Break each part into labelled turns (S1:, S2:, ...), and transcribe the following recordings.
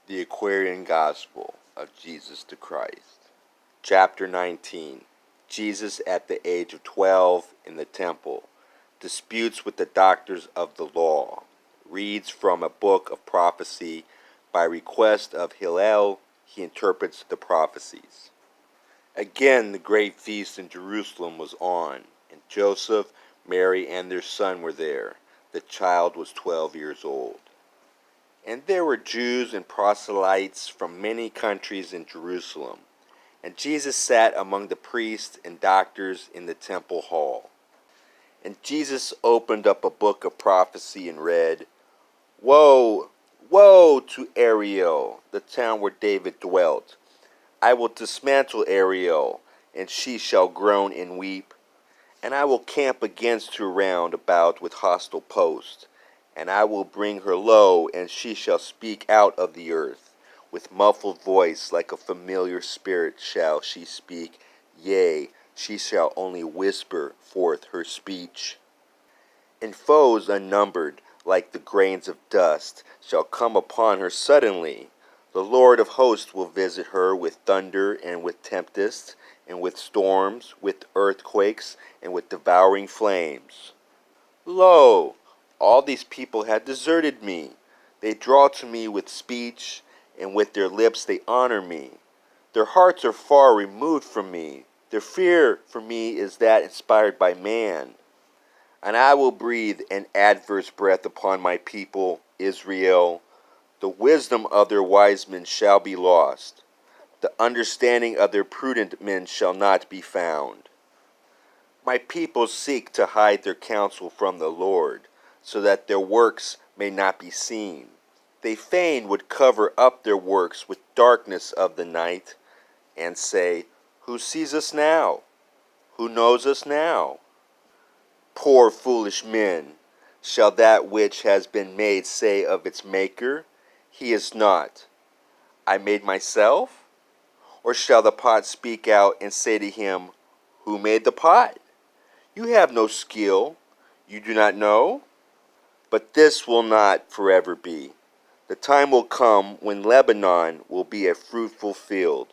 S1: The Aquarian Gospel of Jesus the Christ. Chapter 19. Jesus at the age of 12 in the temple. Disputes with the doctors of the law. Reads from a book of prophecy. By request of Hillel, he interprets the prophecies. Again, the great feast in Jerusalem was on, and Joseph, Mary, and their son were there. The child was 12 years old. And there were Jews and proselytes from many countries in Jerusalem. And Jesus sat among the priests and doctors in the temple hall. And Jesus opened up a book of prophecy and read, "Woe, woe to Ariel, the town where David dwelt. I will dismantle Ariel, and she shall groan and weep. And I will camp against her round about with hostile posts. And I will bring her low, and she shall speak out of the earth. With muffled voice, like a familiar spirit, shall she speak. Yea, she shall only whisper forth her speech. And foes unnumbered, like the grains of dust, shall come upon her suddenly. The Lord of hosts will visit her with thunder and with tempests, and with storms, with earthquakes, and with devouring flames. Lo, all these people have deserted me. They draw to me with speech, and with their lips they honor me. Their hearts are far removed from me. Their fear for me is that inspired by man. And I will breathe an adverse breath upon my people, Israel. The wisdom of their wise men shall be lost. The understanding of their prudent men shall not be found. My people seek to hide their counsel from the Lord, so that their works may not be seen. They fain would cover up their works with darkness of the night, and say, Who sees us now? Who knows us now? Poor foolish men, shall that which has been made say of its maker, He is not. I made myself? Or shall the pot speak out and say to him, Who made the pot? You have no skill, you do not know? But this will not forever be. The time will come when Lebanon will be a fruitful field,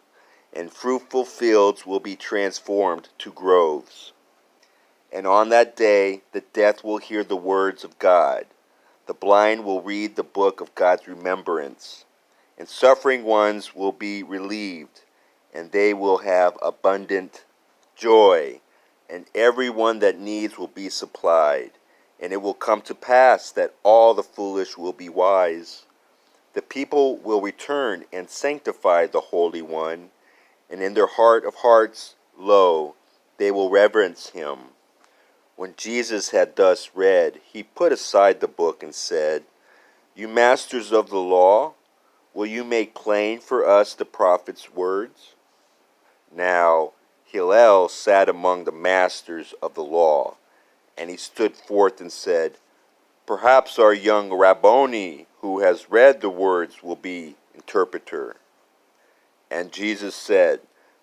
S1: and fruitful fields will be transformed to groves. And on that day the deaf will hear the words of God. The blind will read the book of God's remembrance, and suffering ones will be relieved, and they will have abundant joy, and everyone that needs will be supplied. And it will come to pass that all the foolish will be wise. The people will return and sanctify the Holy One, and in their heart of hearts, lo, they will reverence him." When Jesus had thus read, he put aside the book and said, "You masters of the law, will you make plain for us the prophet's words?" Now Hillel sat among the masters of the law, and he stood forth and said, "Perhaps our young Rabboni, who has read the words, will be interpreter." And Jesus said,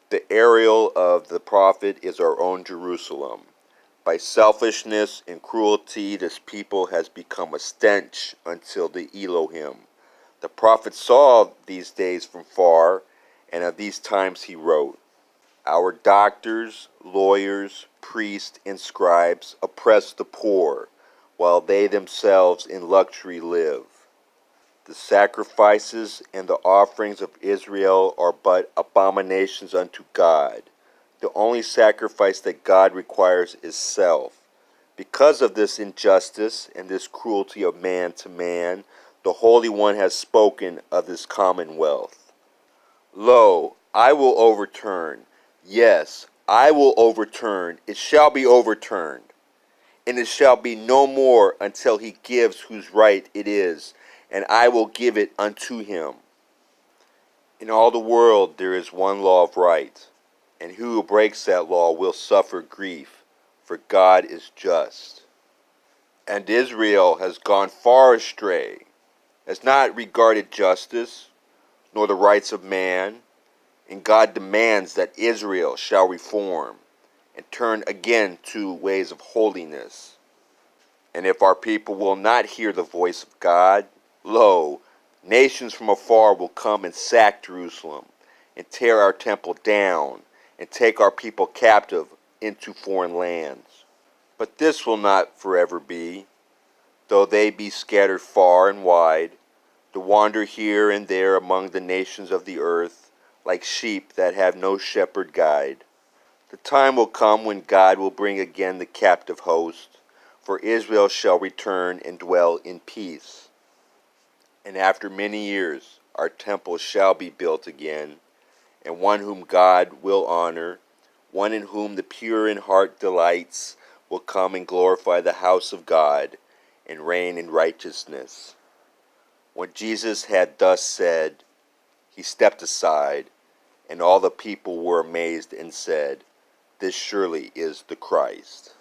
S1: "The Ariel of the prophet is our own Jerusalem. By selfishness and cruelty this people has become a stench until the Elohim. The prophet saw these days from far, and of these times he wrote. Our doctors, lawyers, priests, and scribes oppress the poor, while they themselves in luxury live. The sacrifices and the offerings of Israel are but abominations unto God. The only sacrifice that God requires is self. Because of this injustice and this cruelty of man to man, the Holy One has spoken of this commonwealth. Lo, I will overturn. Yes, I will overturn. It shall be overturned. And it shall be no more until he gives whose right it is, and I will give it unto him. In all the world there is one law of right, and he who breaks that law will suffer grief, for God is just. And Israel has gone far astray, has not regarded justice, nor the rights of man, and God demands that Israel shall reform and turn again to ways of holiness. And if our people will not hear the voice of God, lo, Nations from afar will come and sack Jerusalem, and tear our temple down, and take our people captive into foreign lands. But this will not forever be, though they be scattered far and wide, to wander here and there among the nations of the earth, like sheep that have no shepherd guide. The time will come when God will bring again the captive host, for Israel shall return and dwell in peace. And after many years our temple shall be built again, and one whom God will honor, one in whom the pure in heart delights, will come and glorify the house of God, and reign in righteousness. When Jesus had thus said, he stepped aside, and all the people were amazed and said, This surely is the Christ.